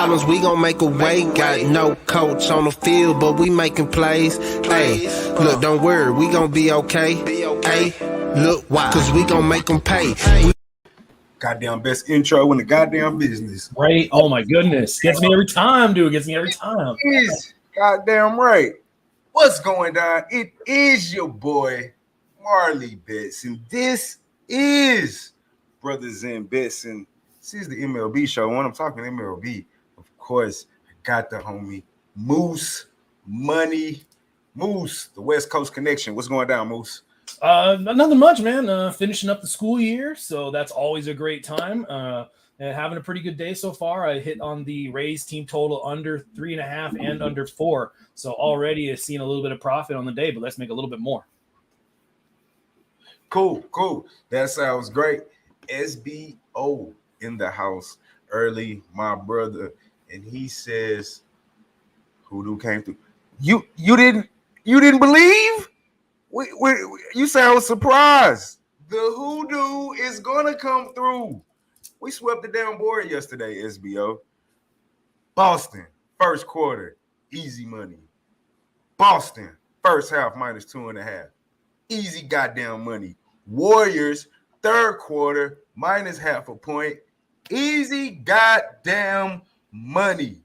problems, we gon' make a way. Got no coach on the field, but we making plays. Hey, look, don't worry, we gon' be okay. Hey, look, why? Cause we gon' make them pay. Goddamn best intro in the goddamn business. Right? Oh my goodness. Gets me every time, dude. Gets me every time. It is goddamn right. What's going on? It is your boy, Marley Bets, and this is Brothas N Bets, and this is the MLB show. When I'm talking MLB, of course, I got the homie Moose Money. Moose, the West Coast Connection. What's going down, Moose? Nothing much, man. Finishing up the school year, so that's always a great time. And having a pretty good day so far. I hit on the Rays team total under 3.5 and under 4. So already I've seen a little bit of profit on the day, but let's make a little bit more. Cool. That sounds great. SBO in the house early, my brother, and he says, "Hoodoo came through." You didn't believe? You sound surprised. The hoodoo is gonna come through. We swept the damn board yesterday, SBO. Boston, first quarter, easy money. Boston, first half -2.5. Easy goddamn money. Warriors, third quarter, -0.5 point. Easy goddamn money.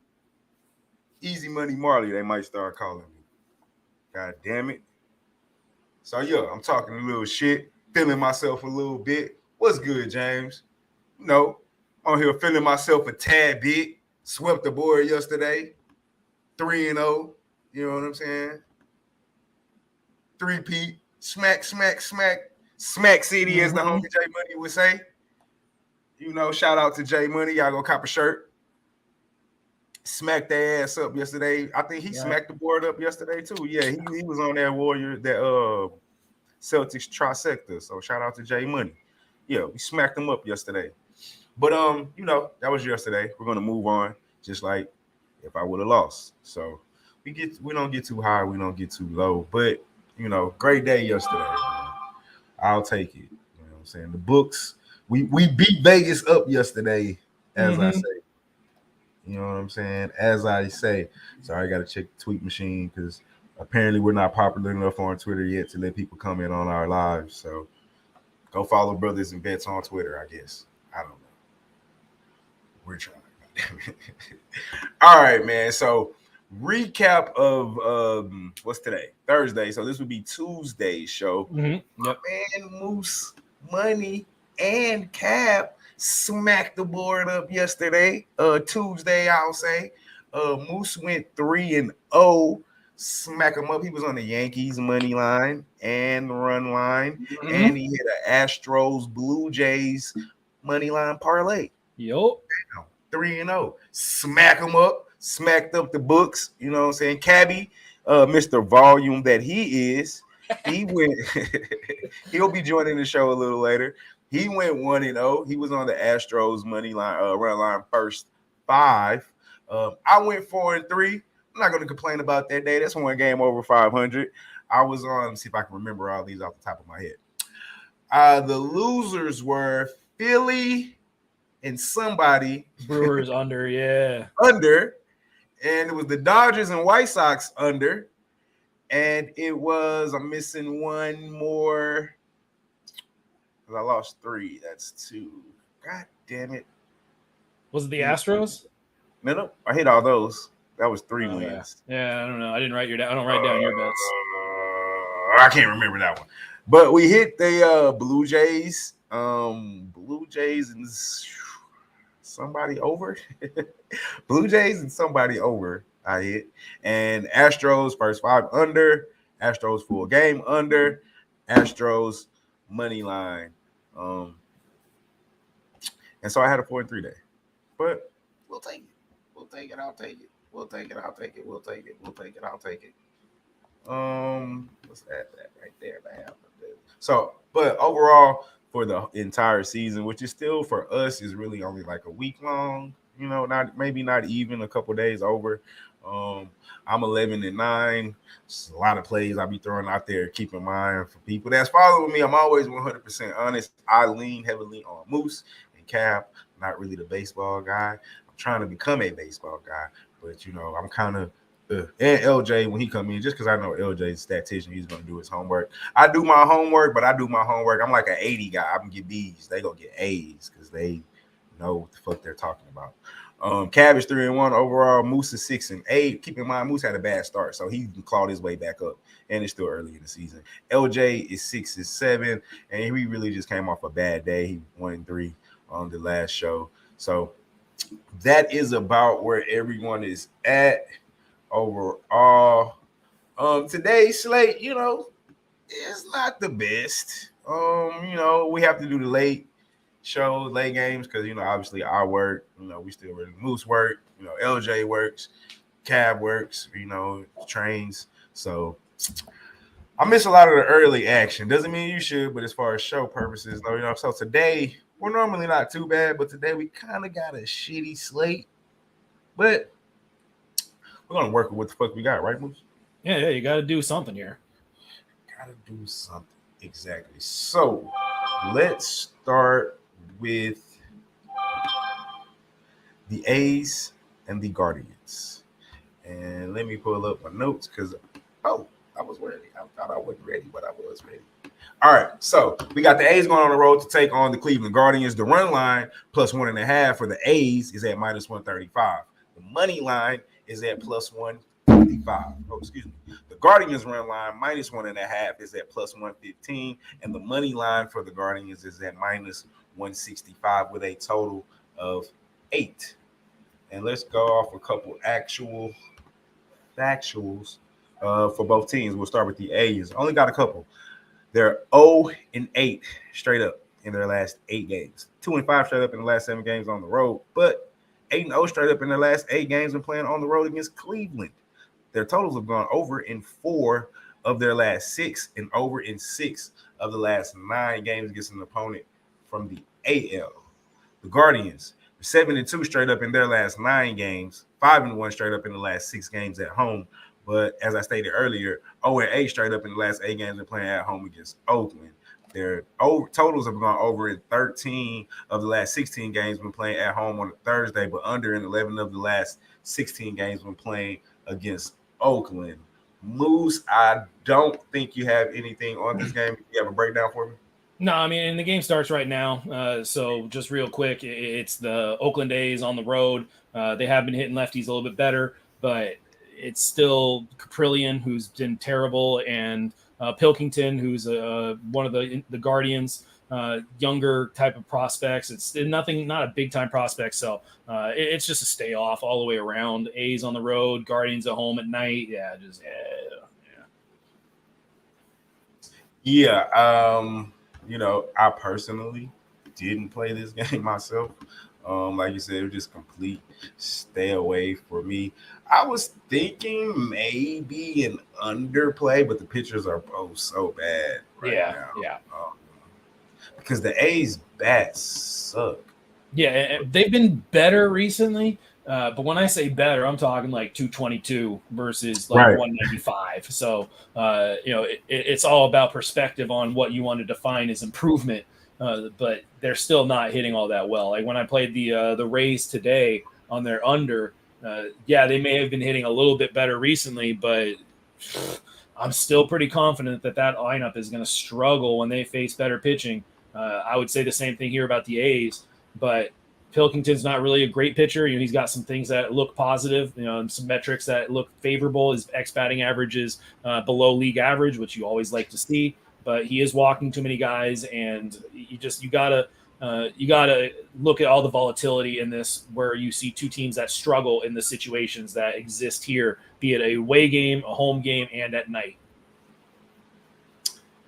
Easy money Marley, they might start calling me. God damn it. So, yeah, I'm talking a little shit, feeling myself a little bit. What's good, James? You know, I'm here feeling myself a tad bit. Swept the board yesterday. 3-0. You know what I'm saying? 3-peat. Smack city, as the homie J Money would say. You know, shout out to J Money. Y'all go cop a shirt. Smacked their ass up yesterday. I think he smacked the board up yesterday too. Yeah, he was on that Warrior, that Celtics trifecta. So shout out to J Money. Yeah, we smacked them up yesterday. But you know, that was yesterday. We're gonna move on, just like if I would have lost. So we don't get too high, we don't get too low. But you know, great day yesterday. Man. I'll take it. You know what I'm saying? The books, we beat Vegas up yesterday, as I say. You know what I'm saying? As I say. So I got to check the tweet machine because apparently we're not popular enough on Twitter yet to let people comment on our lives. So go follow Brothas N Bets on Twitter, I guess. I don't know. We're trying. All right, man. So recap of what's today? Thursday. So this would be Tuesday's show. Yep. Man, Moose, Money, and Cap smacked the board up yesterday. Tuesday, I'll say. Moose went 3-0. Smack him up. He was on the Yankees money line and run line, and he hit an Astros Blue Jays money line parlay. Yo, 3-0. Smack him up. Smacked up the books. You know what I'm saying? Cabby, Mr. Volume that he is. He went. He'll be joining the show a little later. He went 1-0. He was on the Astros money line, run line first 5. I went 4-3. I'm not going to complain about that day. That's one game over 500. I was on. Let's see if I can remember all these off the top of my head. The losers were Philly and somebody. Brewers under, yeah. Under. And it was the Dodgers and White Sox under. And it was, I'm missing one more. I lost 3. That's 2. God damn it. Was it the Astros? No. I hit all those. That was 3 wins. Yeah, I don't know. I didn't write your down. I don't write down your bets. I can't remember that one. But we hit the Blue Jays. Blue Jays and somebody over. Blue Jays and somebody over. I hit. And Astros first 5 under. Astros full game under. Astros money line. And so I had a 4-3 day. But we'll take it. I'll take it. Let's add that right there. So, but overall, for the entire season, which is still for us is really only like a week long, you know, not even a couple days over. I'm 11-9. It's a lot of plays I'll be throwing out there. Keep in mind for people that's following me, I'm always 100% honest. I lean heavily on Moose and Cap. Not really the baseball guy. I'm trying to become a baseball guy, but I'm kind of and LJ when he come in, just because I know LJ's a statistician, he's gonna do his homework. I do my homework, but I do my homework. I'm like an 80 guy. I can get B's. They gonna get A's because they know what the fuck they're talking about. Cab is 3-1 overall. Moose is 6-8. Keep in mind, Moose had a bad start, so he clawed his way back up, and it's still early in the season. LJ is 6-7, and he really just came off a bad day. He 1-3 on the last show. So that is about where everyone is at overall. Today's slate, is not the best. We have to do the late shows, late games, because obviously I work, we still really Moose work, LJ works, Cab works, trains. So I miss a lot of the early action. Doesn't mean you should, but as far as show purposes, so today we're normally not too bad, but today we kind of got a shitty slate. But we're gonna work with what the fuck we got, right, Moose? Yeah, you got to do something here. Gotta do something, exactly. So let's start with the A's and the Guardians, and let me pull up my notes because I was ready. I thought I wasn't ready, but I was ready. All right, so we got the A's going on the road to take on the Cleveland Guardians. The run line plus 1.5 for the A's is at minus 135. The money line is at plus 155. Oh, excuse me. The Guardians run line minus 1.5 is at plus 115, and the money line for the Guardians is at minus 165 with a total of 8. And let's go off a couple actuals for both teams. We'll start with the A's. Only got a couple. They're 0-8 straight up in their last 8 games. 2-5 straight up in the last 7 games on the road, but 8-0 straight up in their last 8 games and playing on the road against Cleveland. Their totals have gone over in 4 of their last 6 and over in 6 of the last 9 games against an opponent from the AL. The Guardians, 7-2 straight up in their last 9 games, 5-1 straight up in the last 6 games at home. But as I stated earlier, 0-8 straight up in the last 8 games and playing at home against Oakland. Their totals have gone over in 13 of the last 16 games when playing at home on a Thursday, but under in 11 of the last 16 games when playing against Oakland. Moose, I don't think you have anything on this game. You have a breakdown for me? No, I mean, and the game starts right now. So just real quick, it's the Oakland A's on the road. They have been hitting lefties a little bit better, but it's still Caprillion, who's been terrible, and Pilkington, who's one of the Guardians, younger type of prospects. It's not a big time prospect, so it's just a stay off all the way around. A's on the road, Guardians at home at night. I personally didn't play this game myself. Like you said, it was just complete stay away for me. I was thinking maybe an underplay, but the pitchers are both so bad now. Yeah. Because the A's bats suck. Yeah, they've been better recently. But when I say better, I'm talking like 222 versus like 195. So, it's all about perspective on what you want to define as improvement. But they're still not hitting all that well. Like when I played the Rays today on their under, they may have been hitting a little bit better recently, but I'm still pretty confident that lineup is going to struggle when they face better pitching. I would say the same thing here about the A's, but Pilkington's not really a great pitcher. He's got some things that look positive, and some metrics that look favorable. His batting average is below league average, which you always like to see. But he is walking too many guys, and you gotta look at all the volatility in this, where you see two teams that struggle in the situations that exist here, be it a away game, a home game, and at night.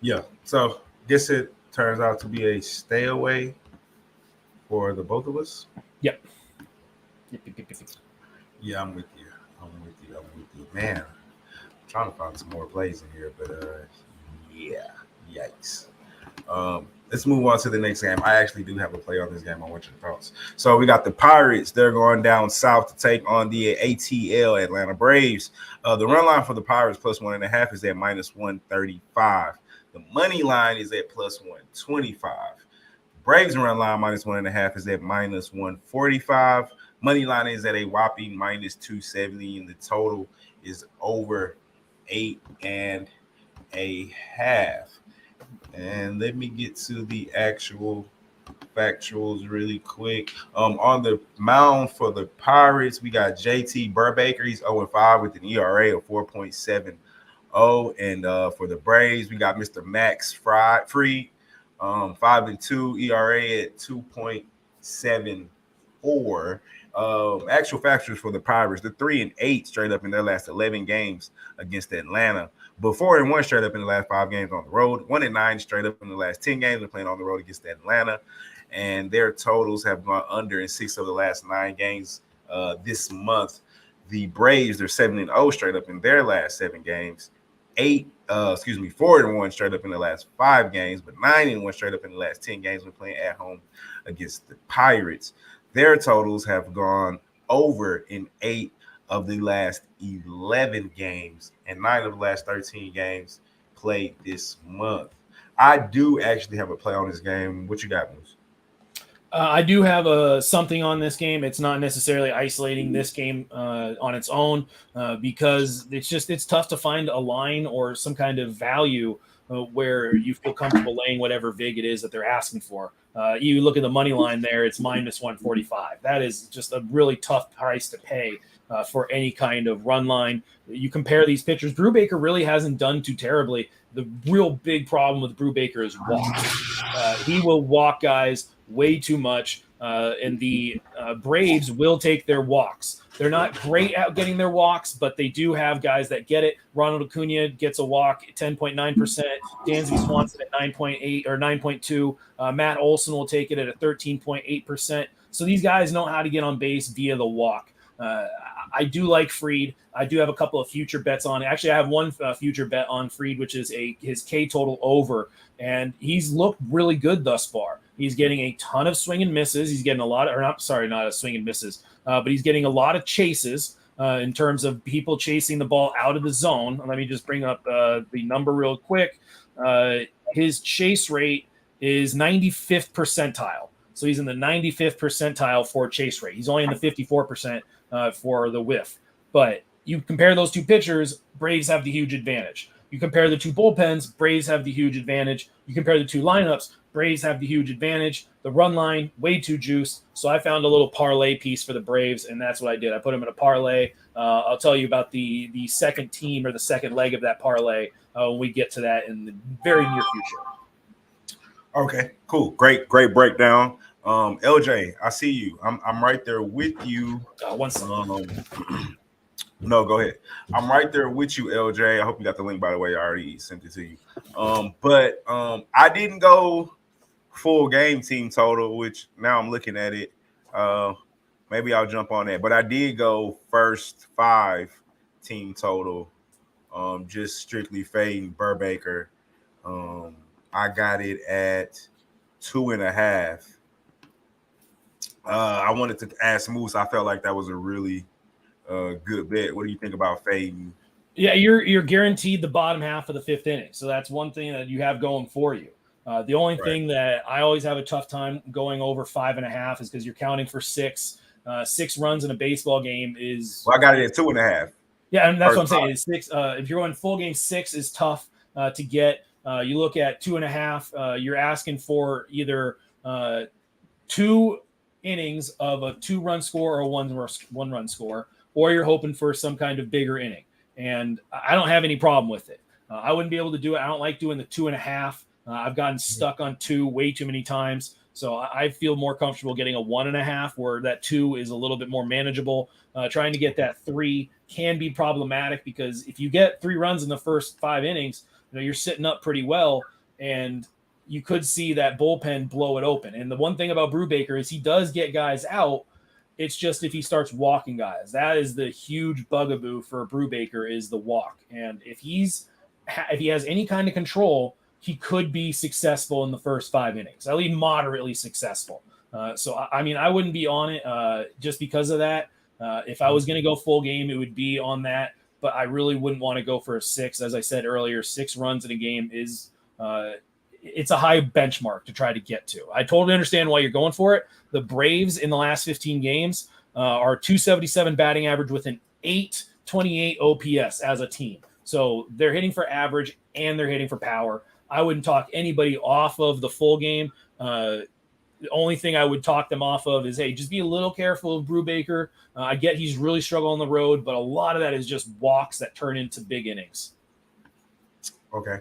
Yeah. So guess it turns out to be a stay away for the both of us. Yep. Yeah, I'm with you. Man, I'm trying to find some more plays in here, but yikes. Let's move on to the next game. I actually do have a play on this game. I want your thoughts. So we got the Pirates. They're going down south to take on the ATL Atlanta Braves. The run line for the Pirates plus 1.5 is at minus 135. The money line is at plus 125. Braves run line minus 1.5 is at minus 145. Money line is at a whopping -270, and the total is over 8.5. And let me get to the actual factuals really quick. On the mound for the Pirates, we got JT Burbaker. He's 0-5 with an ERA of 4.70. And for the Braves, we got Mr. Max Fried, 5-2, ERA at 2.74. Actual factors for the Pirates: they're 3-8 straight up in their last 11 games against Atlanta, but 4-1 straight up in the last 5 games on the road. 1-9 straight up in the last 10 games they're playing on the road against Atlanta, and their totals have gone under in 6 of the last 9 games this month. The Braves, they're 7-0 straight up in their last 7 games. 4-1 straight up in the last 5 games, but 9-1 straight up in the last 10 games when playing at home against the Pirates. Their totals have gone over in 8 of the last 11 games and 9 of the last 13 games played this month. I do actually have a play on this game. What you got, Moose? I do have something on this game. It's not necessarily isolating this game on its own because it's tough to find a line or some kind of value where you feel comfortable laying whatever vig it is that they're asking for. You look at the money line there, it's -145. That is just a really tough price to pay for any kind of run line. You compare these pitchers. Brubaker really hasn't done too terribly. The real big problem with Brubaker is walks. He will walk guys way too much, and the Braves will take their walks. They're not great at getting their walks, but they do have guys that get it. Ronald Acuna gets a walk at 10.9%. Dansby Swanson at 9.8 or 9.2. Matt Olson will take it at a 13.8%. So these guys know how to get on base via the walk. I do like Fried. I do have a couple of future bets on it. Actually, I have one future bet on Fried, which is his K total over, and he's looked really good thus far. He's getting a ton of swing and misses. He's getting not a swing and misses, but he's getting a lot of chases in terms of people chasing the ball out of the zone. Let me just bring up the number real quick. His chase rate is 95th percentile. So he's in the 95th percentile for chase rate. He's only in the 54% for the whiff. But you compare those two pitchers, Braves have the huge advantage. You compare the two bullpens, Braves have the huge advantage. You compare the two lineups, Braves have the huge advantage. The run line, way too juiced. So I found a little parlay piece for the Braves, and that's what I did. I put them in a parlay. I'll tell you about the second team or the second leg of that parlay when we get to that in the very near future. Okay, cool. Great breakdown. LJ, I see you. I'm right there with you. One second. No, go ahead. I'm right there with you, LJ. I hope you got the link, by the way. I already sent it to you. But I didn't go full game team total, which now I'm looking at it. Maybe I'll jump on that. But I did go first 5 team total, just strictly fading Burbaker. I got it at 2.5. I wanted to ask Moose. I felt like that was a really good bet. What do you think about fading? Yeah, you're guaranteed the bottom half of the 5th inning. So that's one thing that you have going for you. The only thing that I always have a tough time going over 5.5 is because you're counting for 6. 6 runs in a baseball game is. Well, I got it at 2.5. Yeah, and that's what I'm saying. Is 6. If you're going full game, 6 is tough to get. You look at 2.5. You're asking for either 2 innings of a 2-run score or a 1-run score, or you're hoping for some kind of bigger inning. And I don't have any problem with it. I wouldn't be able to do it. I don't like doing the 2.5. I've gotten stuck on 2 way too many times. So I feel more comfortable getting a 1.5 where that 2 is a little bit more manageable. Trying to get that 3 can be problematic because if you get 3 runs in the first 5 innings, you're sitting up pretty well, and you could see that bullpen blow it open. And the one thing about Brubaker is he does get guys out. It's just if he starts walking guys, that is the huge bugaboo for Brubaker is the walk. And if he has any kind of control, he could be successful in the first 5 innings, at least moderately successful. So, I mean, I wouldn't be on it just because of that. If I was going to go full game, it would be on that. But I really wouldn't want to go for a 6. As I said earlier, 6 runs in a game is it's a high benchmark to try to get to. I totally understand why you're going for it. The Braves in the last 15 games, are 277 batting average with an 828 OPS as a team. So they're hitting for average and they're hitting for power. I wouldn't talk anybody off of the full game. The only thing I would talk them off of is, hey, just be a little careful of Brubaker. I get he's really struggling on the road, but a lot of that is just walks that turn into big innings. Okay.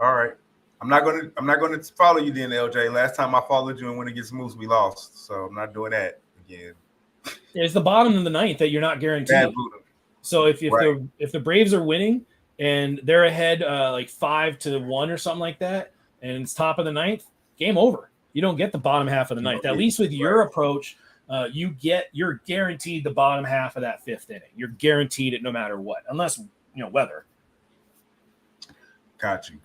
All right. I'm not gonna follow you then, LJ. Last time I followed you and went against Moose, we lost. So I'm not doing that again. It's the bottom of the ninth that you're not guaranteed. So if the Braves are winning and they're ahead like 5-1 or something like that, and it's top of the ninth, game over. You don't get the bottom half of the ninth. At least with your approach, you're guaranteed the bottom half of that fifth inning. You're guaranteed it no matter what, unless weather. Got you.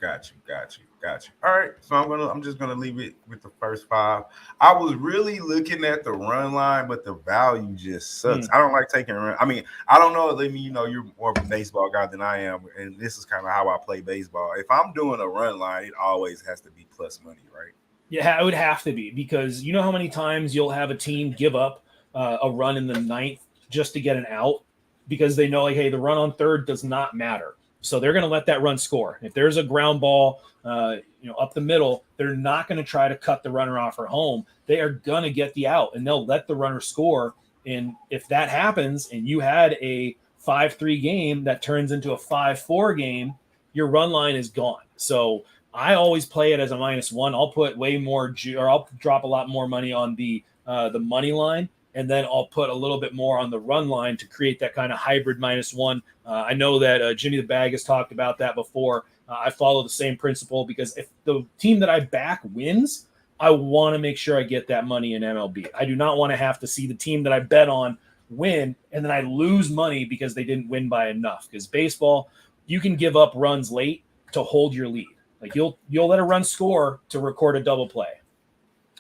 All right, so I'm just gonna leave it with the first 5. I was really looking at the run line, but the value just sucks. I don't like taking a run. I mean, I don't know. You're more of a baseball guy than I am, and this is kind of how I play baseball. If I'm doing a run line, it always has to be plus money, right? Yeah, it would have to be, because you know how many times you'll have a team give up a run in the ninth just to get an out because they know, like, hey, the run on third does not matter. So they're going to let that run score. If there's a ground ball, up the middle, they're not going to try to cut the runner off or home. They are going to get the out, and they'll let the runner score. And if that happens, and you had a 5-3 game that turns into a 5-4 game, your run line is gone. So I always play it as a -1. I'll put way more, or I'll drop a lot more money on the money line, and then I'll put a little bit more on the run line to create that kind of hybrid -1. I know that Jimmy the Bag has talked about that before. I follow the same principle, because if the team that I back wins, I want to make sure I get that money in MLB. I do not want to have to see the team that I bet on win and then I lose money because they didn't win by enough. Because baseball, you can give up runs late to hold your lead. Like you'll let a run score to record a double play.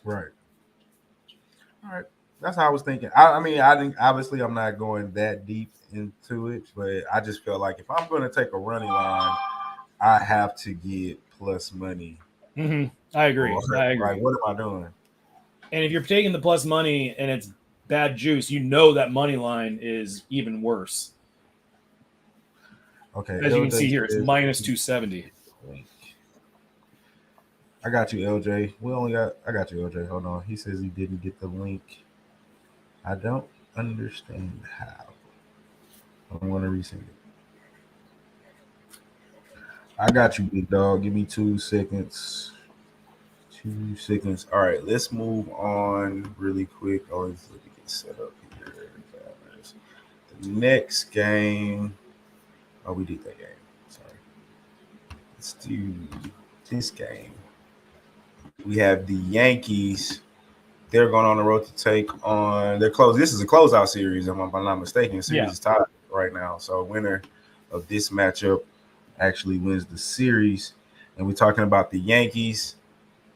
Right. All right. That's how I was thinking. I think obviously I'm not going that deep into it, but I just feel like if I'm going to take a running line, I have to get plus money. Mm-hmm. I agree. Like, what am I doing? And if you're taking the plus money and it's bad juice, that money line is even worse. Okay. As you can see here, it's -270. I got you, LJ. I got you, LJ. Hold on. He says he didn't get the link. I don't understand how. I'm going to resend it. I got you, big dog. Give me 2 seconds. 2 seconds. All right, let's move on really quick. Let me get set up here. The next game. Oh, we did that game. Sorry. Let's do this game. We have the Yankees. They're going on the road to take on their close. This is a closeout series, if I'm not mistaken. The series is tied right now. So winner of this matchup actually wins the series. And we're talking about the Yankees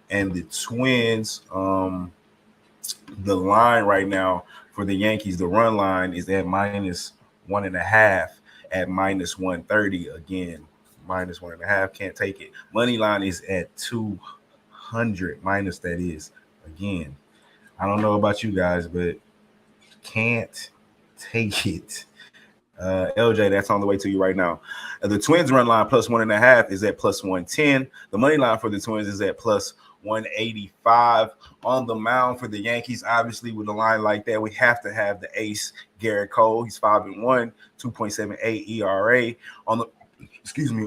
and the Twins. The line right now for the Yankees, the run line is at -1.5 at -130. Again, -1.5, can't take it. Money line is at 200 minus, that is. Again, I don't know about you guys, but can't take it. LJ, that's on the way to you right now. The Twins run line +1.5 is at +110. The money line for the Twins is at +185. On the mound for the Yankees, obviously with a line like that, we have to have the ace, Garrett Cole. He's 5-1, 2.78 ERA. On the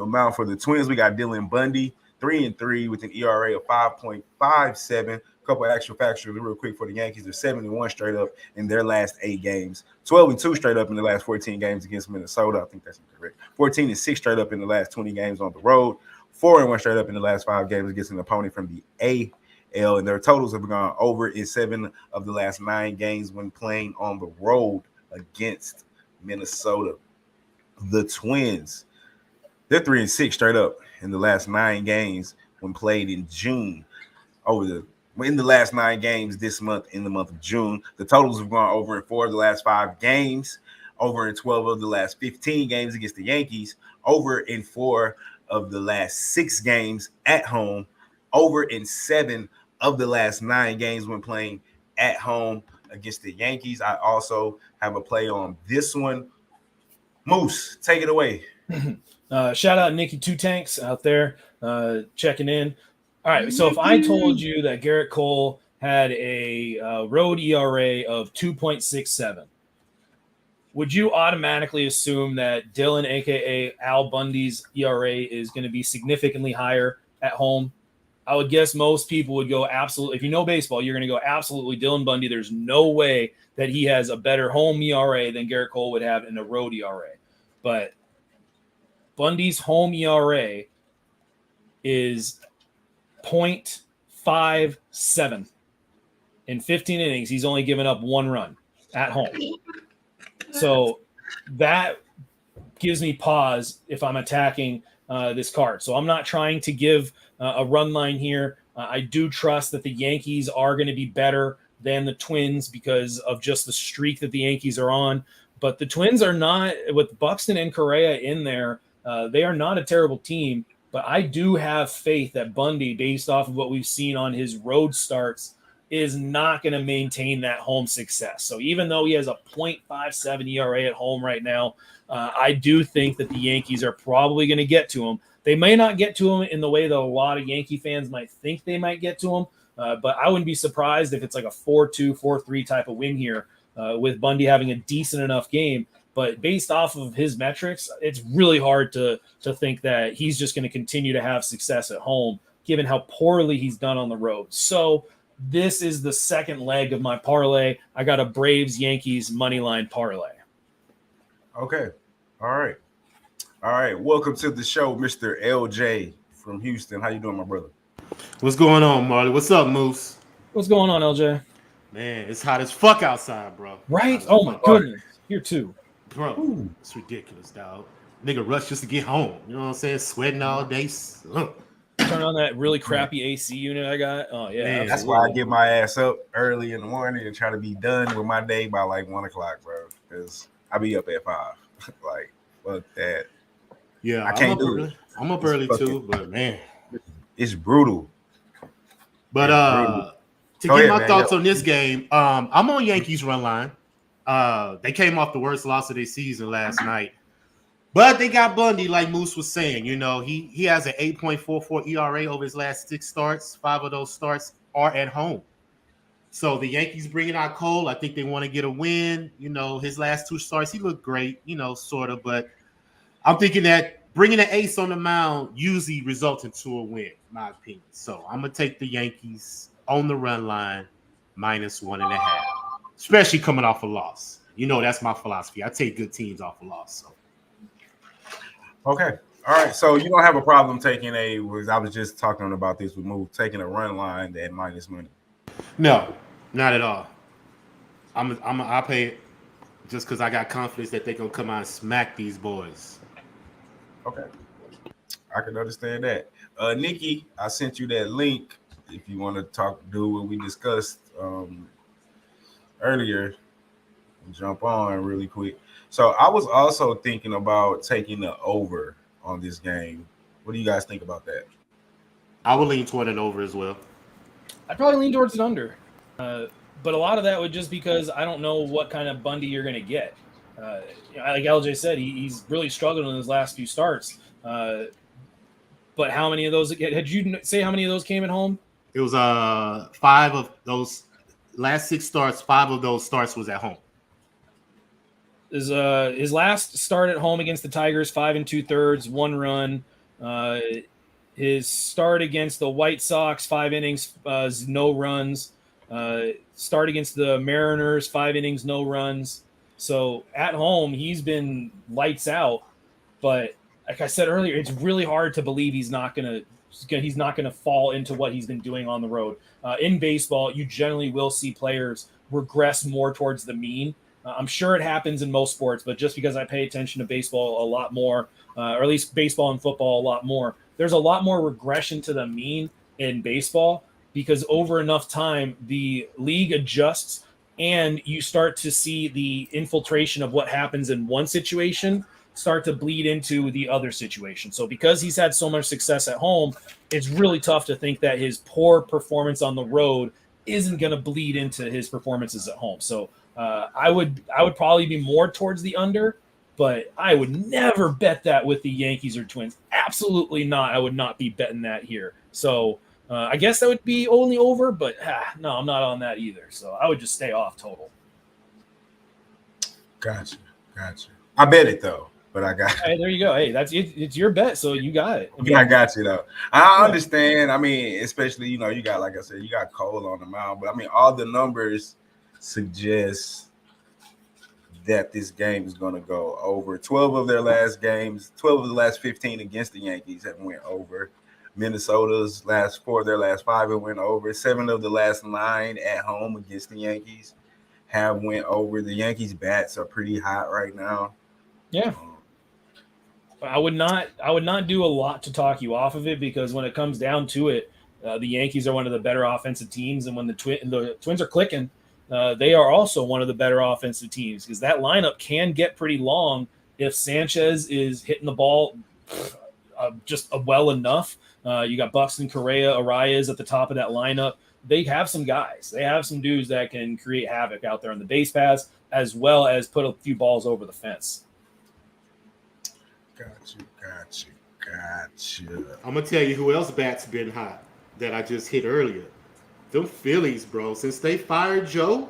mound for the Twins, we got Dylan Bundy, 3-3 with an ERA of 5.57. Couple extra facts real quick for the Yankees. They're 7-1 straight up in their last 8 games. 12-2 straight up in the last 14 games against Minnesota. I think that's incorrect. 14-6 straight up in the last 20 games on the road. 4-1 straight up in the last 5 games against an opponent from the AL. And their totals have gone over in 7 of the last 9 games when playing on the road against Minnesota. The Twins, they're 3-6 straight up in the last 9 games when played in June. In the last 9 games this month, in the month of June, the totals have gone over in 4 of the last 5 games, over in 12 of the last 15 games against the Yankees, over in 4 of the last 6 games at home, over in 7 of the last 9 games when playing at home against the Yankees. I also have a play on this one. Moose, take it away. Shout out Nikki Two Tanks out there checking in. All right, so if I told you that Garrett Cole had a road ERA of 2.67, would you automatically assume that Dylan, aka Al Bundy's ERA, is going to be significantly higher at home? I would guess most people would go absolutely. If you know baseball, you're going to go absolutely Dylan Bundy. There's no way that he has a better home ERA than Garrett Cole would have in a road ERA. But Bundy's home ERA is 0.57. In 15 innings, he's only given up 1 run at home. So that gives me pause if I'm attacking this card. So I'm not trying to give a run line here. I do trust that the Yankees are going to be better than the Twins because of just the streak that the Yankees are on. But the Twins are not, with Buxton and Correa in there, they are not a terrible team. But I do have faith that Bundy, based off of what we've seen on his road starts, is not going to maintain that home success. So even though he has a 0.57 ERA at home right now, I do think that the Yankees are probably going to get to him. They may not get to him in the way that a lot of Yankee fans might think they might get to him, but I wouldn't be surprised if it's like a 4-2, 4-3 type of win here with Bundy having a decent enough game. But based off of his metrics, it's really hard to think that he's just going to continue to have success at home, given how poorly he's done on the road. So this is the second leg of my parlay. I got a Braves-Yankees moneyline parlay. Okay. All right. Welcome to the show, Mr. LJ from Houston. How you doing, my brother? What's going on, Marley? What's up, Moose? What's going on, LJ? Man, it's hot as fuck outside, bro. Right? Oh, my goodness. Here, too. Bro, it's ridiculous, dog. Nigga rush just to get home. You know what I'm saying? Sweating all day. Turn on that really crappy AC unit I got. Oh, yeah. Man, that's why I get my ass up early in the morning and try to be done with my day by like 1 o'clock, bro. Because I be up at 5. Like, fuck that. Yeah, I can't do it. I'm up early too, but man, it's brutal. But to get my thoughts on this game, I'm on Yankees run line. They came off the worst loss of their season last night. But they got Bundy, like Moose was saying. You know, he has an 8.44 ERA over his last 6 starts. 5 of those starts are at home. So the Yankees bringing out Cole. I think they want to get a win. You know, his last 2 starts, he looked great, you know, sort of. But I'm thinking that bringing an ace on the mound usually results into a win, in my opinion. So I'm going to take the Yankees on the run line -1.5, especially coming off a loss. You know, that's my philosophy. I take good teams off a loss. So. Okay. All right. So you don't have a problem taking I was just talking about this with Move, taking a run line at minus money. No, not at all. I pay it just because I got confidence that they're going to come out and smack these boys. Okay. I can understand that. Nikki, I sent you that link if you want to do what we discussed earlier. Jump on really quick. So I was also thinking about taking the over on this game. What do you guys think about that? I would lean toward an over as well. I'd probably lean towards an under. But a lot of that would just because I don't know what kind of Bundy you're going to get. Like LJ said, he's really struggled in his last few starts. But how many of those – had you say how many of those came at home? It was 5 of those last 6 starts. 5 of those starts was at home. His last start at home against the Tigers, 5 2/3, 1 run. His start against the White Sox, 5 innings, no runs. Start against the Mariners, 5 innings, no runs. So at home, he's been lights out. But like I said earlier, it's really hard to believe he's not gonna fall into what he's been doing on the road. In baseball, you generally will see players regress more towards the mean. I'm sure it happens in most sports, but just because I pay attention to baseball a lot more, or at least baseball and football a lot more, there's a lot more regression to the mean in baseball because over enough time, the league adjusts and you start to see the infiltration of what happens in one situation start to bleed into the other situation. So because he's had so much success at home, it's really tough to think that his poor performance on the road isn't going to bleed into his performances at home. So I would probably be more towards the under, but I would never bet that with the Yankees or Twins. Absolutely not. I would not be betting that here. So I guess that would be only over, but no, I'm not on that either. So I would just stay off total. Gotcha. I bet it though, but I got. Hey, there you go. Hey, that's it. It's your bet, so you got it. I got you though. I understand. I mean, especially you got, like I said, you got Cole on the mound, but I mean, all the numbers suggest that this game is going to go over. 12 of their last games, 12 of the last 15 against the Yankees have went over. Minnesota's last 4 of their last 5 have went over. 7 of the last 9 at home against the Yankees have went over. The Yankees bats are pretty hot right now. Yeah. I would not do a lot to talk you off of it, because when it comes down to it, the Yankees are one of the better offensive teams, and when the Twins are clicking, they are also one of the better offensive teams, because that lineup can get pretty long if Sanchez is hitting the ball just well enough. You got Buxton, Correa, Arias at the top of that lineup. They have some guys. They have some dudes that can create havoc out there on the base paths, as well as put a few balls over the fence. Gotcha. I'm going to tell you who else bats been hot that I just hit earlier. Them Phillies, bro. Since they fired Joe,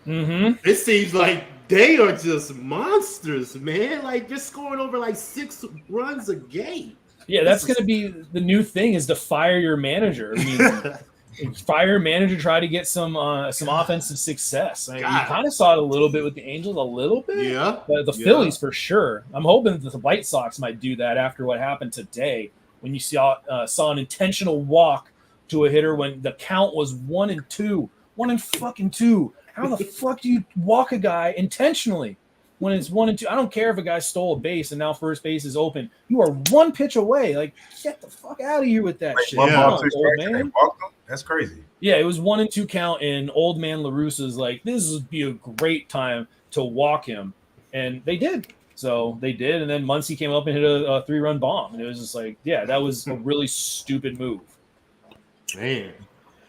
it seems like they are just monsters, man. Like, just scoring over like 6 runs a game. Yeah, that's going to be the new thing, is to fire your manager. I mean, fire your manager, try to get some offensive success. I mean, you kind of saw it a little bit with the Angels, a little bit. Yeah. But the Phillies for sure. I'm hoping that the White Sox might do that after what happened today, when you saw an intentional walk to a hitter when the count was 1-2. 1-2. How the fuck do you walk a guy intentionally when it's 1-2? I don't care if a guy stole a base and now first base is open. You are 1 pitch away. Like, get the fuck out of here with that shit. Old man. That's crazy. Yeah, it was 1-2 count, and old man LaRussa's like, this would be a great time to walk him. And they did. So they did, and then Muncy came up and hit a 3-run bomb. And it was just like, yeah, that was a really stupid move. Man.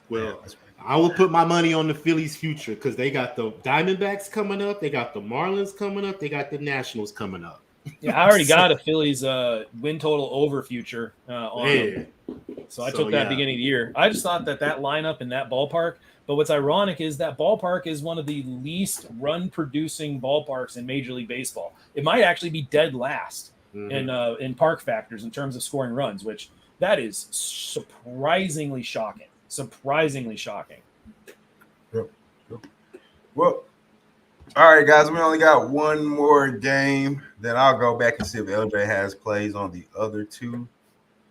Well, I will put my money on the Phillies' future, because they got the Diamondbacks coming up, they got the Marlins coming up, they got the Nationals coming up. Yeah, I already got a Phillies win total over future on them. So I took that beginning of the year. I just thought that lineup in that ballpark, but what's ironic is that ballpark is one of the least run-producing ballparks in Major League Baseball. It might actually be dead last in park factors in terms of scoring runs, which that is surprisingly shocking. Yep. Well, all right, guys, we only got one more game. Then I'll go back and see if LJ has plays on the other 2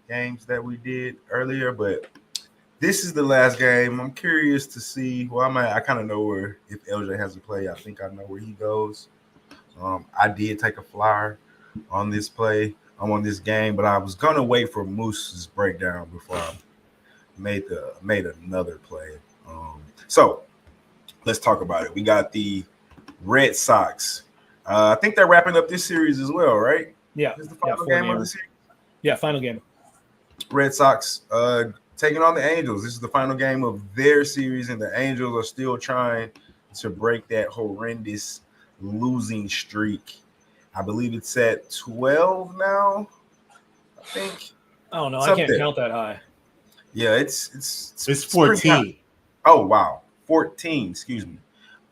games that we did earlier. But this is the last game. I'm curious to see. Well, I kind of know where, if LJ has a play, I think I know where he goes. I did take a flyer on this play. I'm on this game, but I was gonna wait for Moose's breakdown before I made another play. So let's talk about it. We got the Red Sox. I think they're wrapping up this series as well, right? Yeah. This is the final game of the series. Yeah, final game. Red Sox taking on the Angels. This is the final game of their series, and the Angels are still trying to break that horrendous losing streak. I believe it's at 12 now, I think. I don't know. I can't count that high. Yeah, it's 14. Oh, wow. 14, excuse me.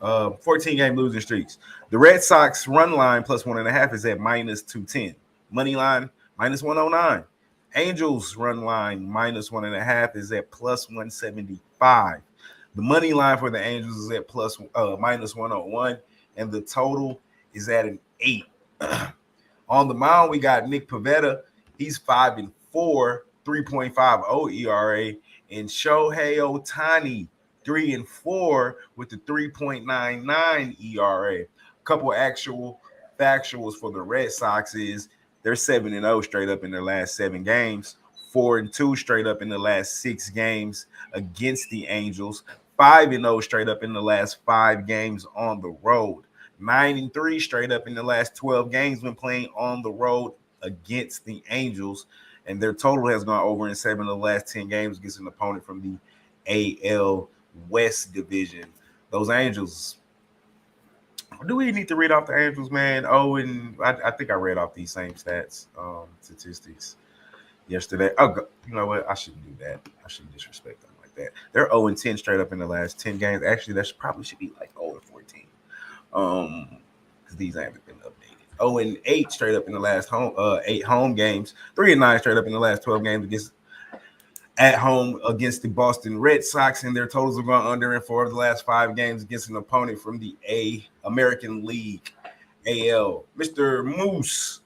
14-game losing streaks. The Red Sox run line plus 1.5 is at -210. Money line -109. Angels run line -1.5 is at +175. The money line for the Angels is at -101, and the total is at an 8. On the mound, we got Nick Pivetta. He's 5-4, 3.50 ERA, and Shohei Ohtani, 3-4 with the 3.99 ERA. A couple actual factuals for the Red Sox is they're 7-0 straight up in their last 7 games, 4-2 straight up in the last 6 games against the Angels, 5-0 straight up in the last 5 games on the road, 9-3 straight up in the last 12 games when playing on the road against the Angels, and their total has gone over in 7 of the last 10 games against an opponent from the AL West Division. Those Angels. Do we need to read off the Angels, man? Oh, and I think I read off these same statistics yesterday. Oh, you know what? I shouldn't do that. I shouldn't disrespect them like that. They're 0-10 straight up in the last 10 games. Actually, that probably should be like 0-14. Because these haven't been updated. 0-8 straight up in the last 8 home games. 3-9 straight up in the last 12 games at home against the Boston Red Sox, and their totals have gone under in 4 of the last 5 games against an opponent from the American League, AL. Mr. Moose,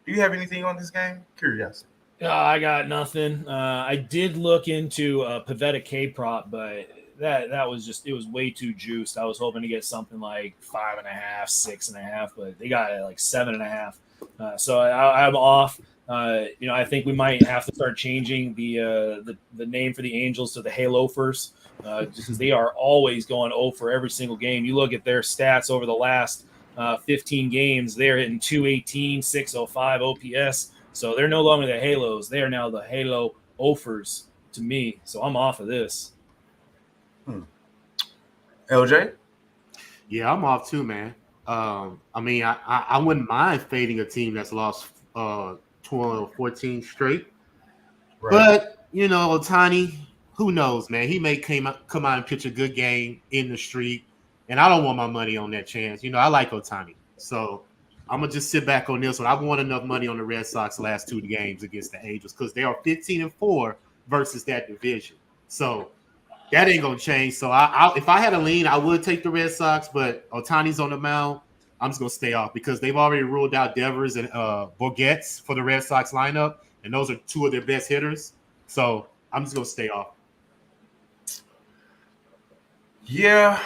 do you have anything on this game? Curiosity. I got nothing. I did look into Pavetta K prop, but that was just, it was way too juiced. I was hoping to get something like 5.5, 6.5, but they got it like 7.5. So I'm off. I think we might have to start changing the name for the Angels to the Halofers, just because they are always going 0 for every single game. You look at their stats over the last 15 games, they're hitting 218, 605 OPS. So they're no longer the Halos. They are now the Halo Offers to me. So I'm off of this. LJ? Yeah, I'm off too, man. I wouldn't mind fading a team that's lost 12 or 14 straight. Right. But, Ohtani, who knows, man? He may come out and pitch a good game in the street, and I don't want my money on that chance. I like Ohtani. So I'm going to just sit back on this one. I've won enough money on the Red Sox last 2 games against the Angels because they are 15-4 versus that division. So that ain't going to change. So if I had a lean, I would take the Red Sox, but Ohtani's on the mound. I'm just going to stay off because they've already ruled out Devers and Bourgetts for the Red Sox lineup, and those are 2 of their best hitters. So I'm just going to stay off. Yeah,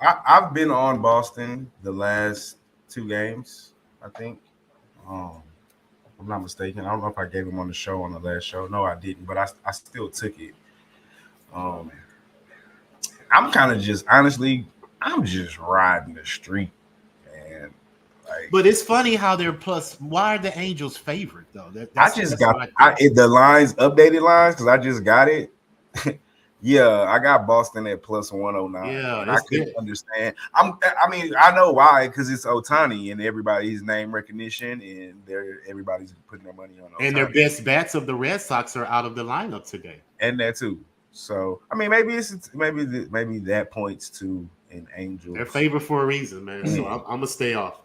I've been on Boston the last 2 games, I think. If I'm not mistaken. I don't know if I gave him on the show on the last show. No, I didn't, but I still took it. I'm kind of just, honestly, I'm just riding the street. But it's funny how they're plus. Why are the Angels favorite though? I just got the lines, updated lines, because I just got it. Yeah, I got Boston at plus 109. Yeah, I couldn't understand. I know why, because it's Ohtani and everybody's name recognition, and everybody's putting their money on Ohtani. And their best bats of the Red Sox are out of the lineup today, and that too. So maybe that points to an Angel. They're favored for a reason, man. So I'm gonna stay off.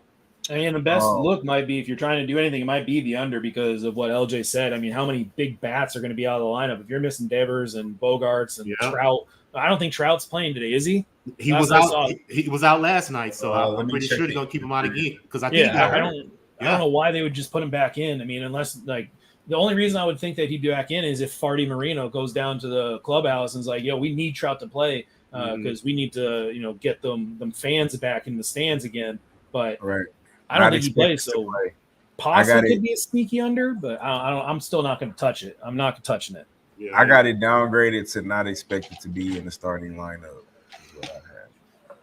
And the best look might be, if you're trying to do anything, it might be the under because of what LJ said. I mean, how many big bats are going to be out of the lineup? If you're missing Devers and Bogarts and Trout, I don't think Trout's playing today, is he? He was out. He was out last night, so I'm pretty sure they're going to keep him out again because I think I don't know why they would just put him back in. I mean, unless the only reason I would think that he'd be back in is if Farty Marino goes down to the clubhouse and is like, "Yo, we need Trout to play because we need to get them fans back in the stands again." But right. I don't think he plays, so possibly could be a sneaky under, but I'm still not going to touch it. I'm not touching it. Yeah, I got it downgraded to not expected to be in the starting lineup. Is what I have.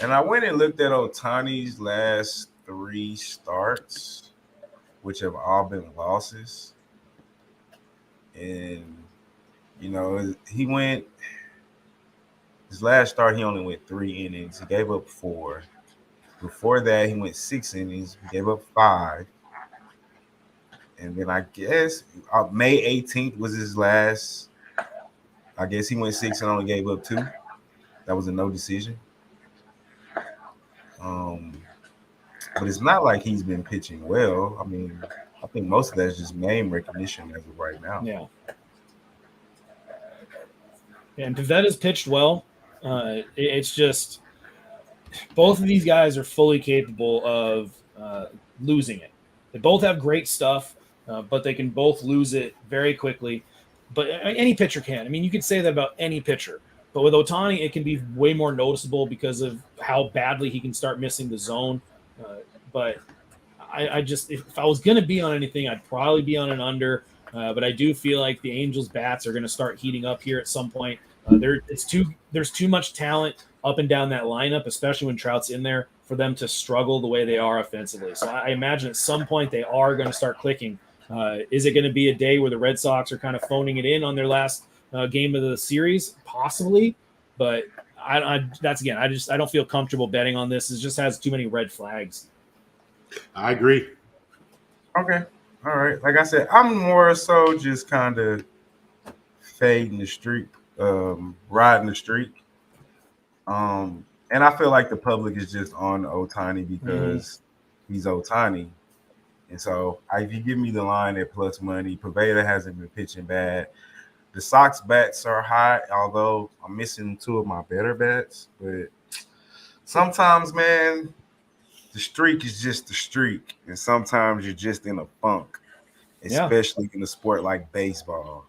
And I went and looked at Ohtani's last 3 starts, which have all been losses. And, he went – his last start, he only went 3 innings. He gave up 4. Before that, he went 6 innings, gave up 5. And then I guess May 18th was his last. I guess he went 6 and only gave up 2. That was a no decision. But it's not like he's been pitching well. I mean, I think most of that is just name recognition as of right now. Yeah. And Pavetta's pitched well. It's just – both of these guys are fully capable of losing it. They both have great stuff, but they can both lose it very quickly. But any pitcher can. I mean, you could say that about any pitcher. But with Ohtani, it can be way more noticeable because of how badly he can start missing the zone. But I just, if I was going to be on anything, I'd probably be on an under. But I do feel like the Angels' bats are going to start heating up here at some point. There's too much talent up and down that lineup, especially when Trout's in there, for them to struggle the way they are offensively. So I imagine at some point they are going to start clicking. Is it going to be a day where the Red Sox are kind of phoning it in on their last game of the series? Possibly. but I don't feel comfortable betting on this. It just has too many red flags. I agree. Okay. All right. Like I said, I'm more so just kind of fading the streak, riding the streak. And I feel like the public is just on Otani because he's Otani. And so if you give me the line at plus money, Pavetta hasn't been pitching bad. The Sox bats are high, although I'm missing two of my better bats. But sometimes, man, the streak is just the streak. And sometimes you're just in a funk, especially in a sport like baseball.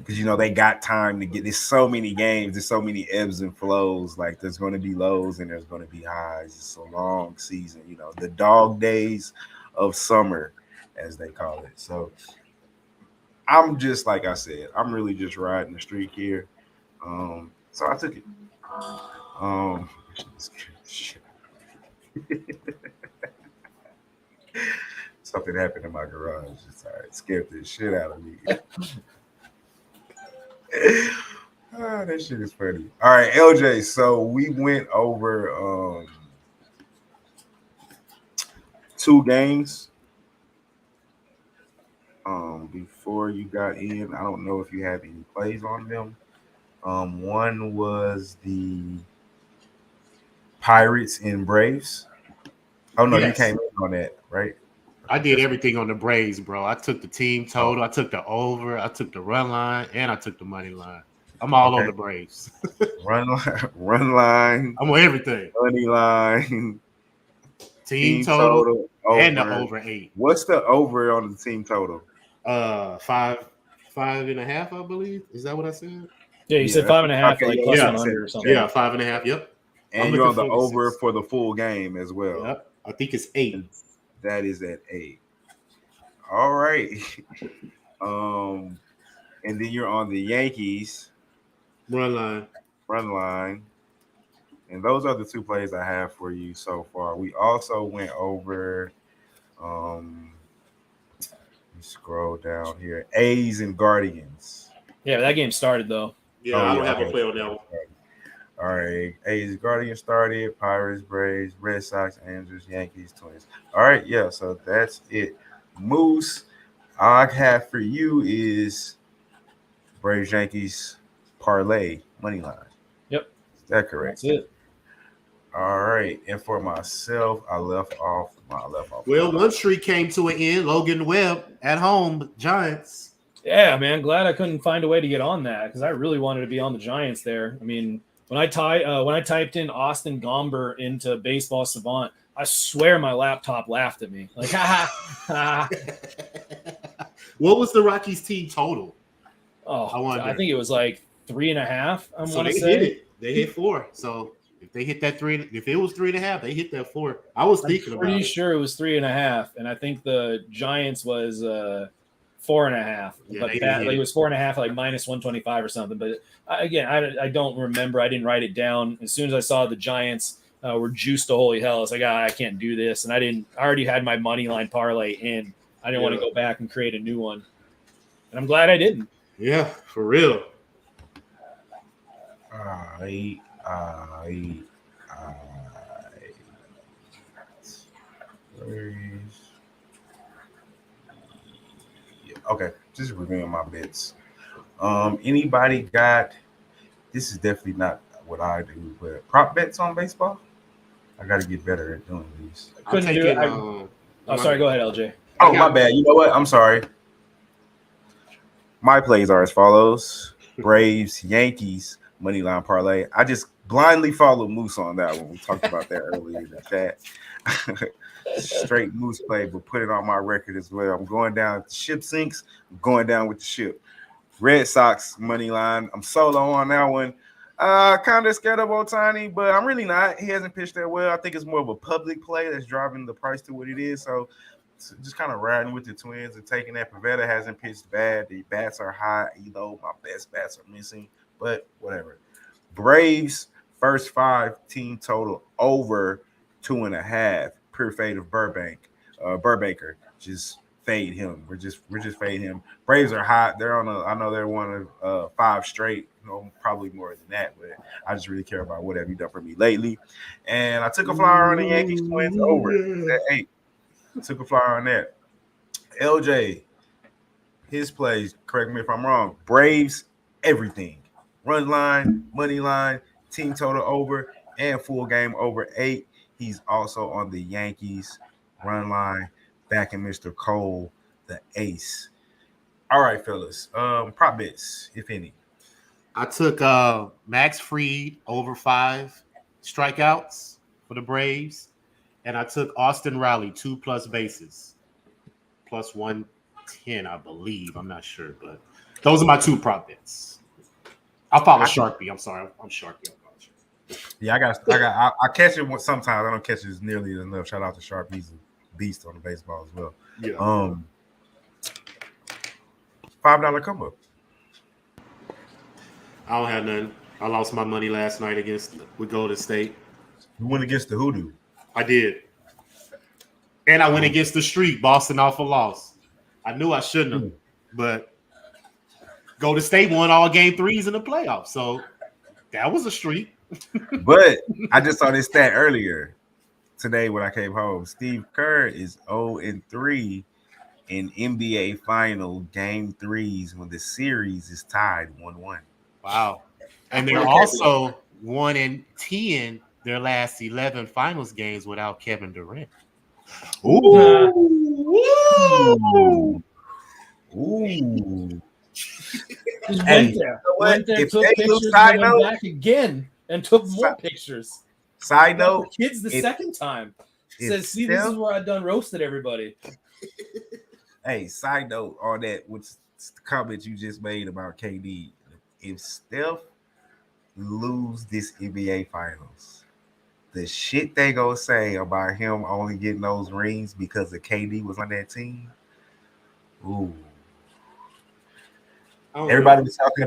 Because, they got time to get – there's so many games. There's so many ebbs and flows. Like, there's going to be lows and there's going to be highs. It's a long season, the dog days of summer, as they call it. So, I'm just – like I said, I'm really just riding the streak here. So, I took it. Something happened in my garage. It scared the shit out of me. That shit is funny. All right, LJ. So we went over 2 games before you got in. I don't know if you have any plays on them. One was the Pirates and Braves. Oh no, You came in on that, right? I did everything on the Braves, bro. I took the team total, I took the over, I took the run line, and I took the money line. I'm all on the Braves. run line. I'm on everything. Money line. Team total and the over 8. What's the over on the team total? 5.5, I believe. Is that what I said? Yeah, you said 5.5, like plus 100 or something. Yeah, 5.5. Yep. And you're on the over for the full game as well. Yep. I think it's 8. That is at 8. All right. And then you're on the Yankees run line. And those are the 2 plays I have for you so far. We also went over scroll down here. A's and Guardians. Yeah, that game started though. Yeah, I don't have a play on that one. All right. A's, Guardians started. Pirates, Braves, Red Sox, Angels, Yankees, Twins. All right. Yeah. So that's it. Moose, all I have for you is Braves, Yankees, parlay, money line. Yep. Is that correct? That's it. All right. And for myself, I left off. Well, one streak came to an end. Logan Webb at home, Giants. Yeah, man. Glad I couldn't find a way to get on that because I really wanted to be on the Giants there. I mean, when I typed in Austin Gomber into Baseball Savant, I swear my laptop laughed at me. Like, ha. What was the Rockies team total? Oh, I think it was like 3.5. So they hit it. They hit 4. So if they hit that 3, if it was 3.5, they hit that 4. I was thinking about it. Pretty sure it was 3.5, and I think the Giants was 4.5. Yeah, but it was 4.5, like minus 125 or something. But again, I don't remember. I didn't write it down. As soon as I saw the Giants were juiced to holy hell, I was like, I can't do this. And I already had my money line parlay in. I didn't want to go back and create a new one. And I'm glad I didn't. Yeah, for real. Okay, just reviewing my bets. Anybody got? This is definitely not what I do, but prop bets on baseball. I got to get better at doing these. Couldn't do it. Sorry. Go ahead, LJ. Oh, my bad. You know what? I'm sorry. My plays are as follows: Braves, Yankees, money line parlay. I just blindly followed Moose on that one. We talked about that earlier in the chat. Straight Moose play, but put it on my record as well. I'm going down. If the ship sinks, I'm going down with the ship. Red Sox money line. I'm solo on that one. Kind of scared of Otani, but I'm really not. He hasn't pitched that well. I think it's more of a public play that's driving the price to what it is. So just kind of riding with the Twins and taking that. Pavetta hasn't pitched bad. The bats are high, my best bats are missing, but whatever. Braves, first 5 team total over 2.5. Pure fade of Burbanker. Just fade him. We're just fading him. Braves are hot. I know they're one of 5 straight. Probably more than that, but I just really care about what have you done for me lately. And I took a flyer on the Yankees Twins over at 8. Took a flyer on that. LJ, his plays, correct me if I'm wrong, Braves, everything. Run line, money line, team total over, and full game over 8. He's also on the Yankees run line, backing Mr. Cole, the ace. All right, fellas. Prop bets, if any. I took Max Fried over 5 strikeouts for the Braves, and I took Austin Riley 2+ bases, plus 110, I believe. I'm not sure, but those are my 2 prop bets. I'll follow Sharpie. I'm sorry, I'm Sharpie. Yeah, I catch it sometimes. I don't catch it nearly enough. Shout out to Sharpie. He's a beast on the baseball as well. Yeah. $5 come up. I don't have none. I lost my money last night with Golden State. You went against the Hoodoo. I did. And I went against the street, Boston off a loss. I knew I shouldn't have, but Golden State won all game 3s in the playoffs. So that was a streak. But I just saw this stat earlier today when I came home. Steve Kerr is 0-3 in NBA Final Game 3s when the series is tied 1-1. Wow. And they're also 1-10 their last 11 finals games without Kevin Durant. Ooh. Ooh. Just went there, took pictures, and went back again and took more pictures. Side note, kids the second time says, "See, this is where I done roasted everybody." Hey, side note on that, which the comment you just made about KD. If Steph lose this NBA Finals, the shit they gonna say about him only getting those rings because of KD was on that team. Ooh. Everybody was talking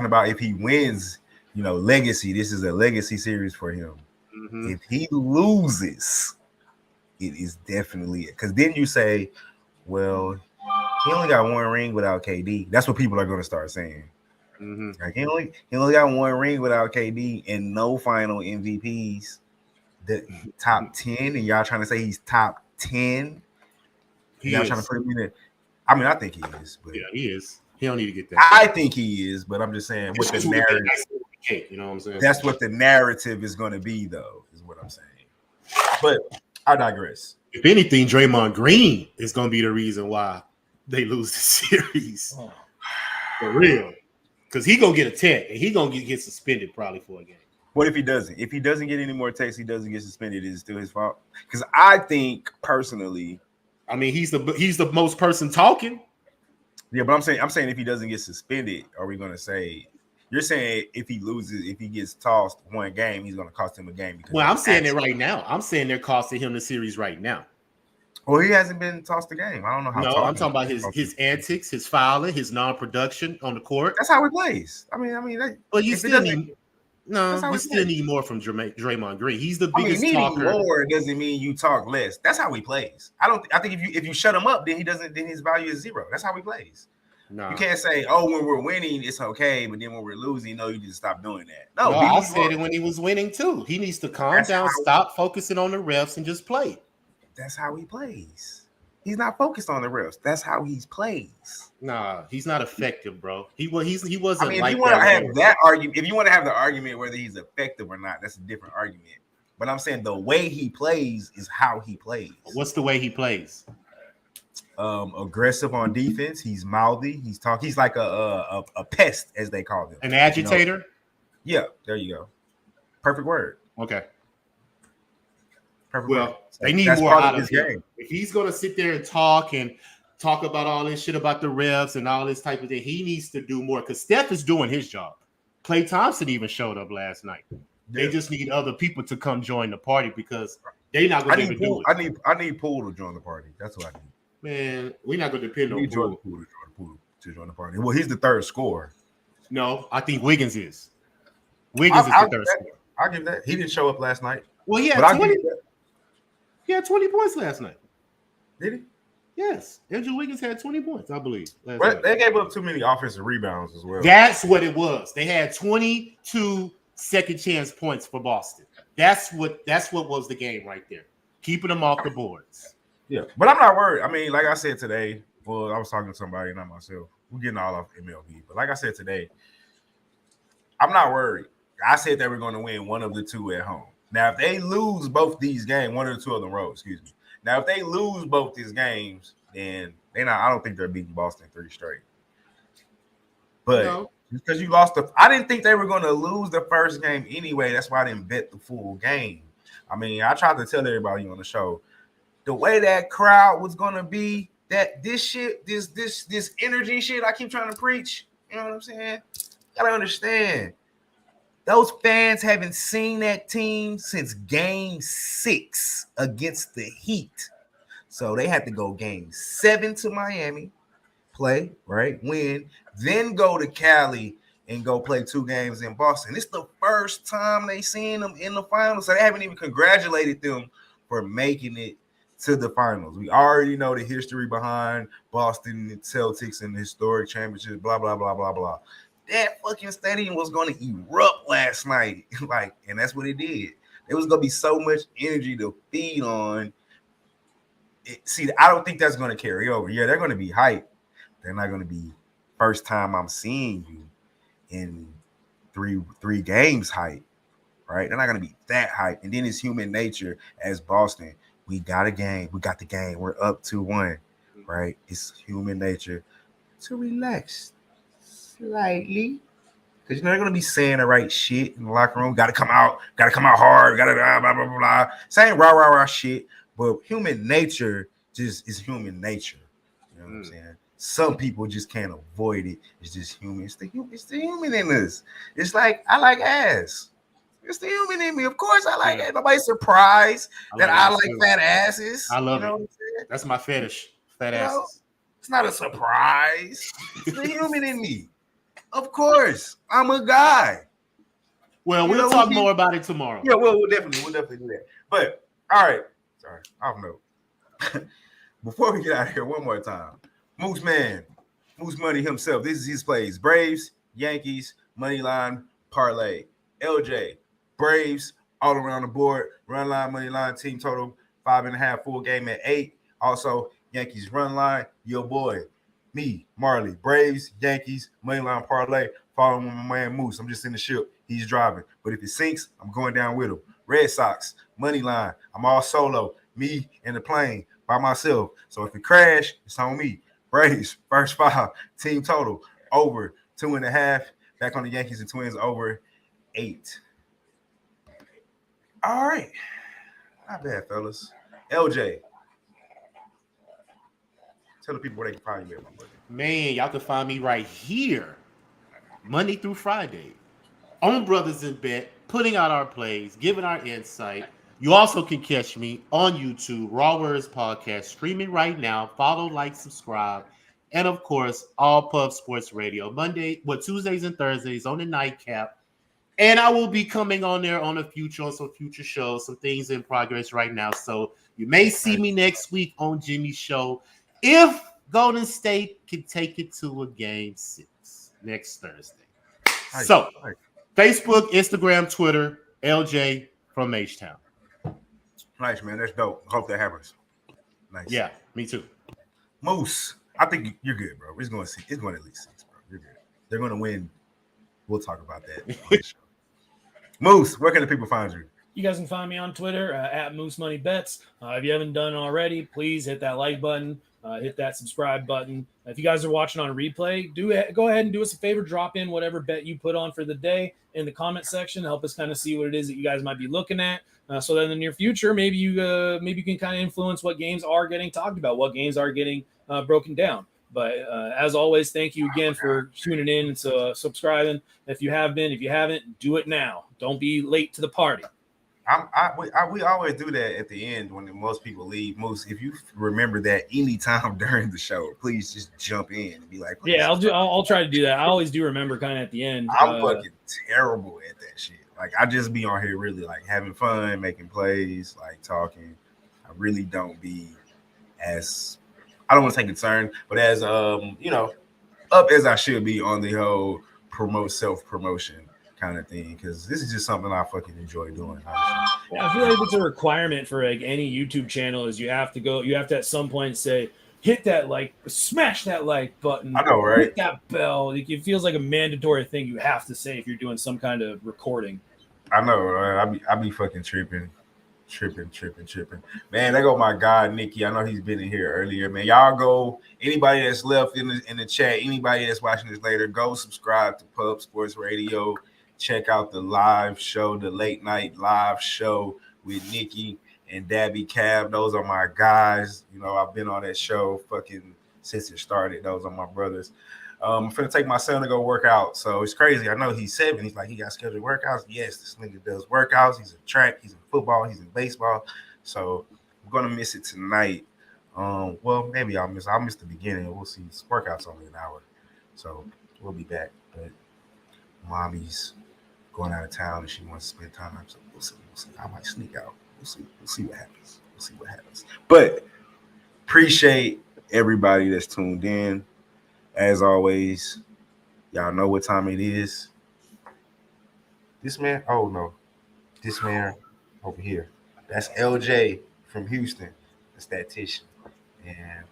about if he wins, legacy. This is a legacy series for him. Mm-hmm. If he loses, it is definitely because then you say, well, he only got 1 ring without KD. That's what people are going to start saying. Mm-hmm. Like he only got 1 ring without KD and no final MVPs. The top 10, and y'all trying to say he's top 10. Y'all trying to put him in there. I mean, I think he is. But yeah, he is. He don't need to get that. I think he is, but I'm just saying what the narrative. You know what I'm saying? That's what the narrative is going to be, though, is what I'm saying. But I digress. If anything, Draymond Green is going to be the reason why they lose the series. Oh. For real. Because he going to get a tech, and he going to get suspended probably for a game. What if he doesn't? If he doesn't get any more texts, he doesn't get suspended, is it still his fault? Because I think, personally... I mean, he's the most person talking. Yeah, but I'm saying if he doesn't get suspended, are we going to say... You're saying if he loses, if he gets tossed 1 game, he's going to cost him a game. Well, I'm saying it right now. I'm saying they're costing him the series right now. Well, he hasn't been tossed a game. I don't know how. No, I'm talking about his antics, his fouling, his non-production on the court. That's how he plays. I mean. But you still need more from Draymond Green. He's the biggest talker. More doesn't mean you talk less. That's how he plays. I think if you shut him up, then his value is 0. That's how he plays. No. You can't say, "Oh, when we're winning, it's okay," but then when we're losing, no, you just stop doing that. No, I said it when he was winning too. He needs to calm down, stop focusing on the refs, and just play. That's how he plays. He's not focused on the refs. That's how he plays. Nah, he's not effective, bro. He wasn't. I mean, if you want to have that argument, if you want to have the argument whether he's effective or not, that's a different argument. But I'm saying the way he plays is how he plays. What's the way he plays? Aggressive on defense. He's mouthy. He's like a pest, as they call him. An agitator. Yeah, there you go. Perfect word. Okay. Perfect word. They need more out of his game. If he's gonna sit there and talk about all this shit about the refs and all this type of thing, he needs to do more because Steph is doing his job. Klay Thompson even showed up last night. Yeah. They just need other people to come join the party because they're not gonna even do it. I need Poole to join the party. That's what I need. Man, we're not going to depend on Poole to join the party. Well, he's the 3rd scorer. No, I think Wiggins is. Wiggins is the 3rd scorer. I'll give that. He didn't show up last night. Well, he had 20 points last night. Did he? Yes, Andrew Wiggins had 20 points, I believe. But they gave up too many offensive rebounds as well. That's what it was. They had 22 second chance points for Boston. That's what was the game right there. Keeping them off the boards. Yeah, but I'm not worried. I mean, like I said today, well, I was talking to somebody, not myself. We're getting all off MLB. But like I said today, I'm not worried. I said they were going to win one of the two at home. Now, if they lose both these games, one of the two of them road, excuse me. Now, if they lose both these games, then I don't think they're beating Boston 3 straight. But because you lost I didn't think they were going to lose the first game anyway. That's why I didn't bet the full game. I mean, I tried to tell everybody on the show, the way that crowd was going to be, that this shit, this energy shit I keep trying to preach, you know what I'm saying? You gotta understand. Those fans haven't seen that team since game 6 against the Heat. So they had to go game 7 to Miami, play, right? Win, then go to Cali and go play 2 games in Boston. It's the first time they seen them in the finals. So they haven't even congratulated them for making it to the finals. We already know the history behind Boston and Celtics and the historic championships, blah, blah, blah, blah, blah. That fucking stadium was going to erupt last night. And that's what it did. There was going to be so much energy to feed on. See, I don't think that's going to carry over. Yeah, they're going to be hyped. They're not going to be first time I'm seeing you in three games hype, right? They're not going to be that hype. And then it's human nature as Boston. We got a game. We got the game. We're up 2-1, right? It's human nature to relax slightly, because you're not gonna be saying the right shit in the locker room. Gotta come out hard, gotta blah blah blah blah. Saying rah shit, but human nature just is human nature. You know what I'm saying? Some people just can't avoid it. It's just human. It's the human in us. It's like I like ass. It's the human in me. Of course, I like it. Nobody's surprised that I like fat asses. I love it. That's my fetish. Fat asses. It's not a surprise. It's the human in me. Of course, I'm a guy. Well, we'll talk more about it tomorrow. Yeah, we'll definitely do that. But all right, sorry, I don't know. Before we get out of here, one more time, Moose Money himself. This is his plays: Braves, Yankees, money line, parlay. LJ, Braves, all around the board. Run line, money line, team total 5.5, full game at 8. Also, Yankees run line. Your boy. Me, Marley, Braves, Yankees, moneyline parlay, following my man Moose. I'm just in the ship. He's driving. But if it sinks, I'm going down with him. RedSox, moneyline. I'm all solo. Me in the plane by myself. So if it crash, it's on me. Braves, first 5, team total, over 2.5. Back on the Yankees and Twins, over 8. All right. Not bad, fellas. LJ. Tell the people where they can find you at, my brother. Man, y'all can find me right here, Monday through Friday, on Brothas N Bet, putting out our plays, giving our insight. You also can catch me on YouTube, Raw Words Podcast, streaming right now. Follow, like, subscribe. And, of course, All Pub Sports Radio, Tuesdays and Thursdays on the nightcap. And I will be coming on there on some future shows, some things in progress right now. So you may see me next week on Jimmy's show. If Golden State can take it to a game 6 next Thursday. So, Facebook, Instagram, Twitter, LJ from H-Town. Nice, man. That's dope. Hope that happens. Nice. Yeah, me too. Moose, I think you're good, bro. It's going at least 6, bro. You're good. They're going to win. We'll talk about that on the show. Moose, where can the people find you? You guys can find me on Twitter at Moose Money Bets. If you haven't done it already, please hit that like button. Hit that subscribe button. If you guys are watching on replay, go ahead and do us a favor. Drop in whatever bet you put on for the day in the comment section. Help us kind of see what it is that you guys might be looking at. So that in the near future, maybe you can kind of influence what games are getting talked about, what games are getting broken down. But as always, thank you again for tuning in and subscribing. If you have been, if you haven't, do it now. Don't be late to the party. We always do that at the end when most people leave. Moose, if you remember that anytime during the show, please just jump in and be like, yeah, I'll try to do that. I always do remember kind of at the end. I'm fucking terrible at that shit. Like, I just be on here really like having fun, making plays, like talking. I really don't be as I don't want to say concerned, but as up as I should be on the whole self-promotion kind of thing, because this is just something I fucking enjoy doing. Honestly. Yeah, I feel like it's a requirement for like any YouTube channel is you have to at some point say, hit that like, smash that like button. I know, right? Hit that bell. It feels like a mandatory thing you have to say if you're doing some kind of recording. I know, right? I be fucking tripping. Man, there go my guy, Nikki. I know he's been in here earlier, man. Y'all go, anybody that's left in the chat, anybody that's watching this later, go subscribe to Pub Sports Radio. Check out the live show, the late night live show with Nikki and Dabby Cab. Those are my guys. You know, I've been on that show fucking since it started. Those are my brothers. I'm finna take my son to go work out. So it's crazy. I know he's 7. He's like, he got scheduled workouts. Yes, this nigga does workouts. He's in track. He's in football. He's in baseball. So I'm gonna miss it tonight. Well, maybe I'll miss the beginning. We'll see. This workout's only an hour, so we'll be back. But mommy's going out of town and she wants to spend time. So we'll see. I might sneak out. We'll see what happens. But appreciate everybody that's tuned in. As always, y'all know what time it is. This man over here. That's LJ from Houston, the statistician. And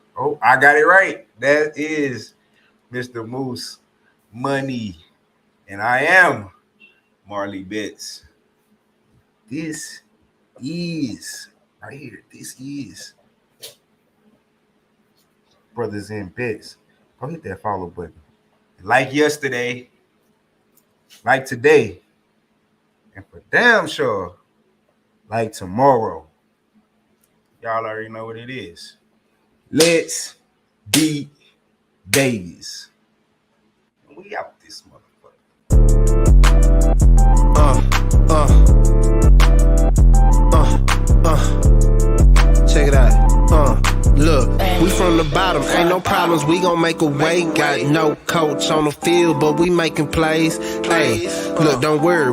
I got it right. That is Mr. Moose Money. And I am Marley Bets. This is right here. This is Brothas N Bets. Go hit that follow button. Like yesterday, like today, and for damn sure, like tomorrow. Y'all already know what it is. Let's beat Vegas. We out this motherfucker. Check it out. Look, we from the bottom, ain't no problems, we gon' make a way. Got no coach on the field, but we making plays. Hey, look, don't worry.